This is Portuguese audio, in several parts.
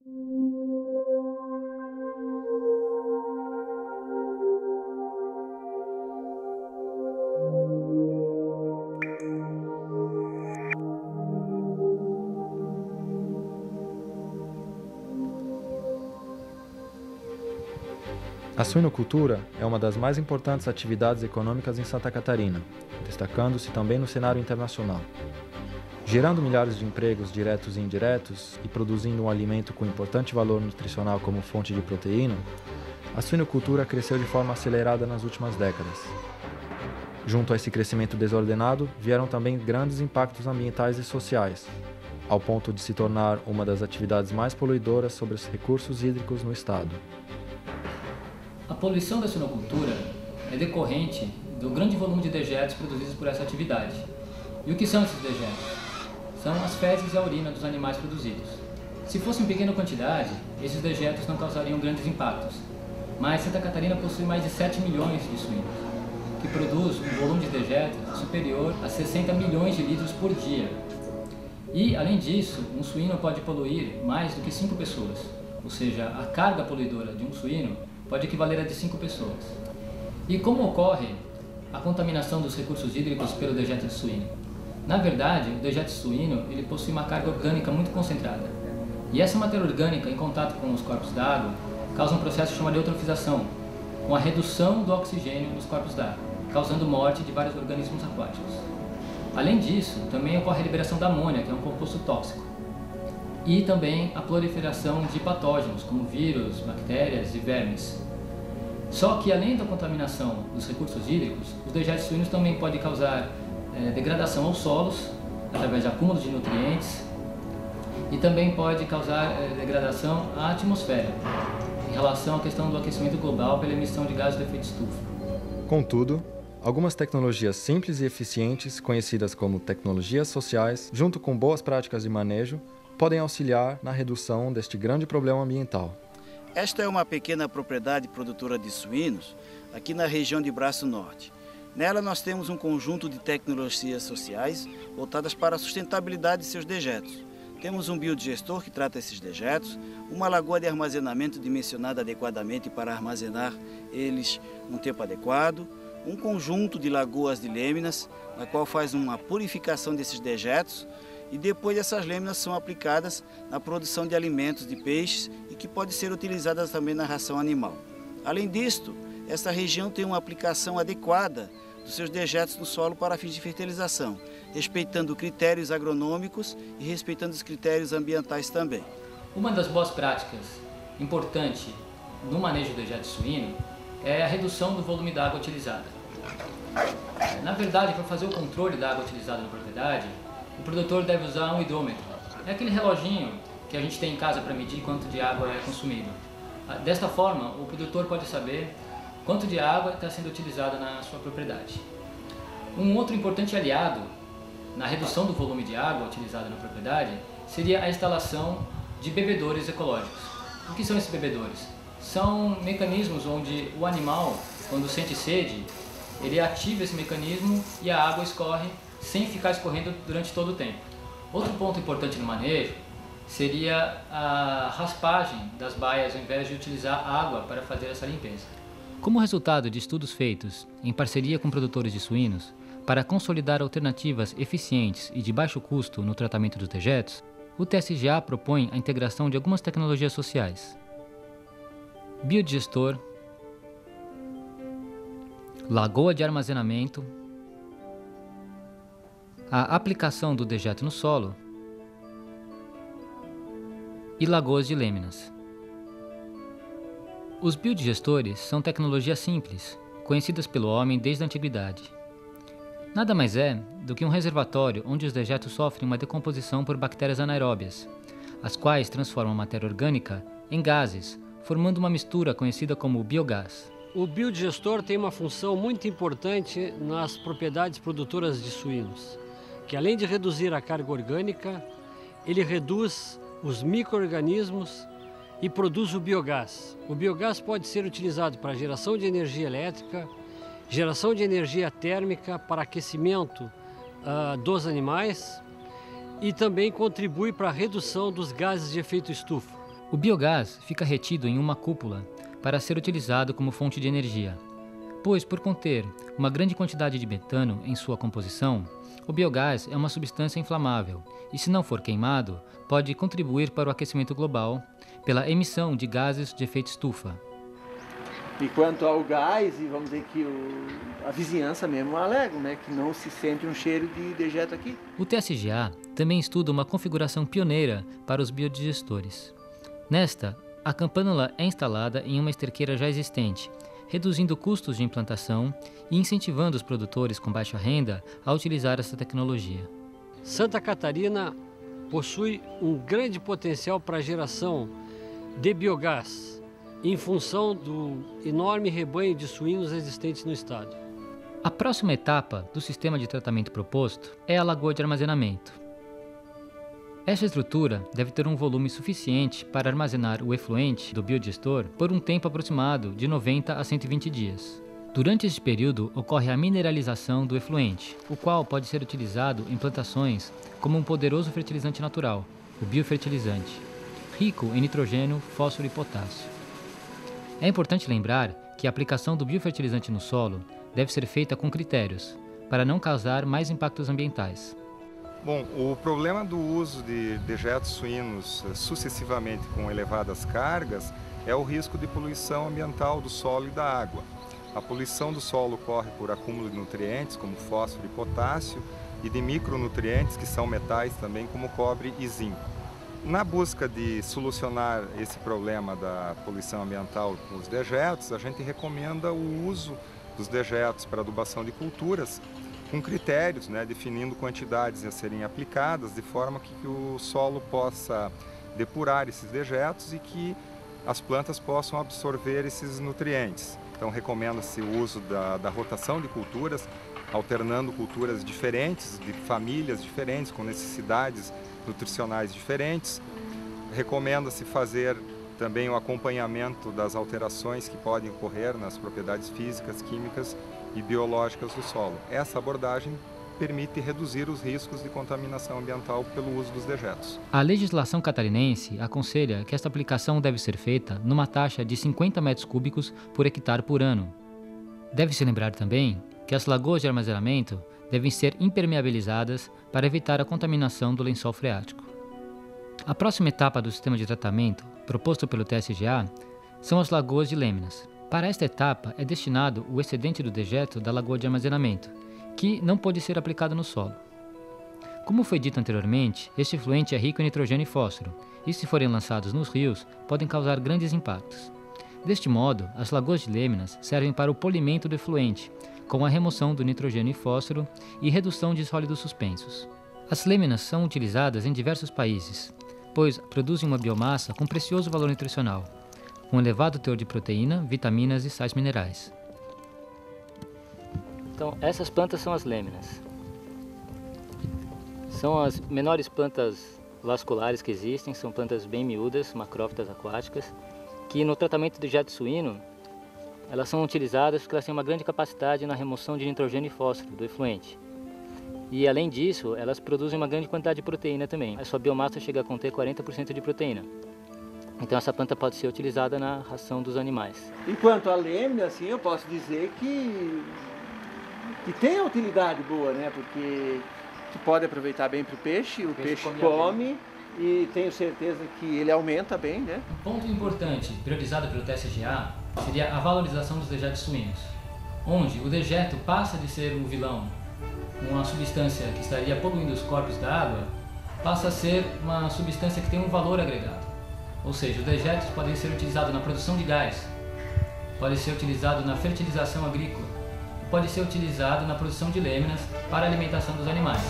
A suinocultura é uma das mais importantes atividades econômicas em Santa Catarina, destacando-se também no cenário internacional. Gerando milhares de empregos diretos e indiretos e produzindo um alimento com importante valor nutricional como fonte de proteína, a suinocultura cresceu de forma acelerada nas últimas décadas. Junto a esse crescimento desordenado, vieram também grandes impactos ambientais e sociais, ao ponto de se tornar uma das atividades mais poluidoras sobre os recursos hídricos no estado. A poluição da suinocultura é decorrente do grande volume de dejetos produzidos por essa atividade. E o que são esses dejetos? São as fezes e a urina dos animais produzidos. Se fosse em pequena quantidade, esses dejetos não causariam grandes impactos. Mas Santa Catarina possui mais de 7 milhões de suínos, que produz um volume de dejetos superior a 60 milhões de litros por dia. E, além disso, um suíno pode poluir mais do que 5 pessoas, ou seja, a carga poluidora de um suíno pode equivaler a de 5 pessoas. E como ocorre a contaminação dos recursos hídricos pelo dejeto de suíno? Na verdade, o dejeto suíno ele possui uma carga orgânica muito concentrada. E essa matéria orgânica, em contato com os corpos d'água, causa um processo chamado eutrofização, com a redução do oxigênio nos corpos d'água, causando morte de vários organismos aquáticos. Além disso, também ocorre a liberação da amônia, que é um composto tóxico, e também a proliferação de patógenos, como vírus, bactérias e vermes. Só que, além da contaminação dos recursos hídricos, os dejetos suínos também podem causar degradação aos solos, através de acúmulo de nutrientes, e também pode causar degradação à atmosfera, em relação à questão do aquecimento global pela emissão de gases de efeito estufa. Contudo, algumas tecnologias simples e eficientes, conhecidas como tecnologias sociais, junto com boas práticas de manejo, podem auxiliar na redução deste grande problema ambiental. Esta é uma pequena propriedade produtora de suínos aqui na região de Braço Norte. Nela nós temos um conjunto de tecnologias sociais voltadas para a sustentabilidade de seus dejetos. Temos um biodigestor que trata esses dejetos, uma lagoa de armazenamento dimensionada adequadamente para armazenar eles num tempo adequado, um conjunto de lagoas de lâminas, na qual faz uma purificação desses dejetos, e depois essas lâminas são aplicadas na produção de alimentos de peixes e que podem ser utilizadas também na ração animal. Além disto, essa região tem uma aplicação adequada dos seus dejetos no solo para fins de fertilização, respeitando critérios agronômicos e respeitando os critérios ambientais também. Uma das boas práticas importante no manejo do dejeto suíno é a redução do volume da água utilizada. Na verdade, para fazer o controle da água utilizada na propriedade, o produtor deve usar um hidrômetro. É aquele reloginho que a gente tem em casa para medir quanto de água é consumido. Desta forma, o produtor pode saber quanto de água está sendo utilizada na sua propriedade. Um outro importante aliado na redução do volume de água utilizada na propriedade seria a instalação de bebedouros ecológicos. O que são esses bebedouros? São mecanismos onde o animal, quando sente sede, ele ativa esse mecanismo e a água escorre sem ficar escorrendo durante todo o tempo. Outro ponto importante no manejo seria a raspagem das baias ao invés de utilizar água para fazer essa limpeza. Como resultado de estudos feitos em parceria com produtores de suínos para consolidar alternativas eficientes e de baixo custo no tratamento dos dejetos, o TSGA propõe a integração de algumas tecnologias sociais: biodigestor, lagoa de armazenamento, a aplicação do dejeto no solo e lagoas de lâminas. Os biodigestores são tecnologias simples, conhecidas pelo homem desde a antiguidade. Nada mais é do que um reservatório onde os dejetos sofrem uma decomposição por bactérias anaeróbias, as quais transformam a matéria orgânica em gases, formando uma mistura conhecida como biogás. O biodigestor tem uma função muito importante nas propriedades produtoras de suínos, que além de reduzir a carga orgânica, ele reduz os micro-organismos e produz o biogás. O biogás pode ser utilizado para geração de energia elétrica, geração de energia térmica para aquecimento dos animais e também contribui para a redução dos gases de efeito estufa. O biogás fica retido em uma cúpula para ser utilizado como fonte de energia, pois, por conter uma grande quantidade de metano em sua composição, o biogás é uma substância inflamável e, se não for queimado, pode contribuir para o aquecimento global pela emissão de gases de efeito estufa. E quanto ao gás, e vamos dizer que a vizinhança mesmo alega, né, que não se sente um cheiro de dejeto aqui. O TSGA também estuda uma configuração pioneira para os biodigestores. Nesta, a campânula é instalada em uma esterqueira já existente, reduzindo custos de implantação e incentivando os produtores com baixa renda a utilizar essa tecnologia. Santa Catarina possui um grande potencial para a geração de biogás, em função do enorme rebanho de suínos existentes no estado. A próxima etapa do sistema de tratamento proposto é a lagoa de armazenamento. Esta estrutura deve ter um volume suficiente para armazenar o efluente do biodigestor por um tempo aproximado de 90 a 120 dias. Durante este período ocorre a mineralização do efluente, o qual pode ser utilizado em plantações como um poderoso fertilizante natural, o biofertilizante, rico em nitrogênio, fósforo e potássio. É importante lembrar que a aplicação do biofertilizante no solo deve ser feita com critérios, para não causar mais impactos ambientais. Bom, o problema do uso de dejetos suínos sucessivamente com elevadas cargas é o risco de poluição ambiental do solo e da água. A poluição do solo ocorre por acúmulo de nutrientes, como fósforo e potássio, e de micronutrientes, que são metais também, como cobre e zinco. Na busca de solucionar esse problema da poluição ambiental com os dejetos, a gente recomenda o uso dos dejetos para adubação de culturas, com critérios, definindo quantidades a serem aplicadas, de forma que o solo possa depurar esses dejetos e que as plantas possam absorver esses nutrientes. Então, recomenda-se o uso da rotação de culturas, alternando culturas diferentes, de famílias diferentes, com necessidades nutricionais diferentes. Recomenda-se fazer também o acompanhamento das alterações que podem ocorrer nas propriedades físicas, químicas e biológicas do solo. Essa abordagem permite reduzir os riscos de contaminação ambiental pelo uso dos dejetos. A legislação catarinense aconselha que esta aplicação deve ser feita numa taxa de 50 metros cúbicos por hectare por ano. Deve-se lembrar também que as lagoas de armazenamento devem ser impermeabilizadas para evitar a contaminação do lençol freático. A próxima etapa do sistema de tratamento proposto pelo TSGA são as lagoas de lâminas. Para esta etapa é destinado o excedente do dejeto da lagoa de armazenamento, que não pode ser aplicado no solo. Como foi dito anteriormente, este efluente é rico em nitrogênio e fósforo, e se forem lançados nos rios, podem causar grandes impactos. Deste modo, as lagoas de lâminas servem para o polimento do efluente, com a remoção do nitrogênio e fósforo e redução de sólidos suspensos. As lâminas são utilizadas em diversos países, pois produzem uma biomassa com precioso valor nutricional, com elevado teor de proteína, vitaminas e sais minerais. Então, essas plantas são as lâminas. São as menores plantas vasculares que existem, são plantas bem miúdas, macrófitas aquáticas, que no tratamento do dejeto suíno, elas são utilizadas porque elas têm uma grande capacidade na remoção de nitrogênio e fósforo do efluente. E além disso, elas produzem uma grande quantidade de proteína também. A sua biomassa chega a conter 40% de proteína. Então essa planta pode ser utilizada na ração dos animais. Enquanto a lâmina, assim, eu posso dizer que tem a utilidade boa, né? Porque tu pode aproveitar bem para o peixe come e tenho certeza que ele aumenta bem, né? Um ponto importante, priorizado pelo TSGA, seria a valorização dos dejetos suínos, onde o dejeto passa de ser um vilão, uma substância que estaria poluindo os corpos da água, passa a ser uma substância que tem um valor agregado. Ou seja, os dejetos podem ser utilizados na produção de gás, pode ser utilizado na fertilização agrícola, pode ser utilizado na produção de lâminas para a alimentação dos animais,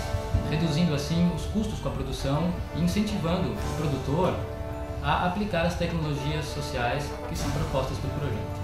reduzindo assim os custos com a produção e incentivando o produtor a aplicar as tecnologias sociais que são propostas pelo projeto.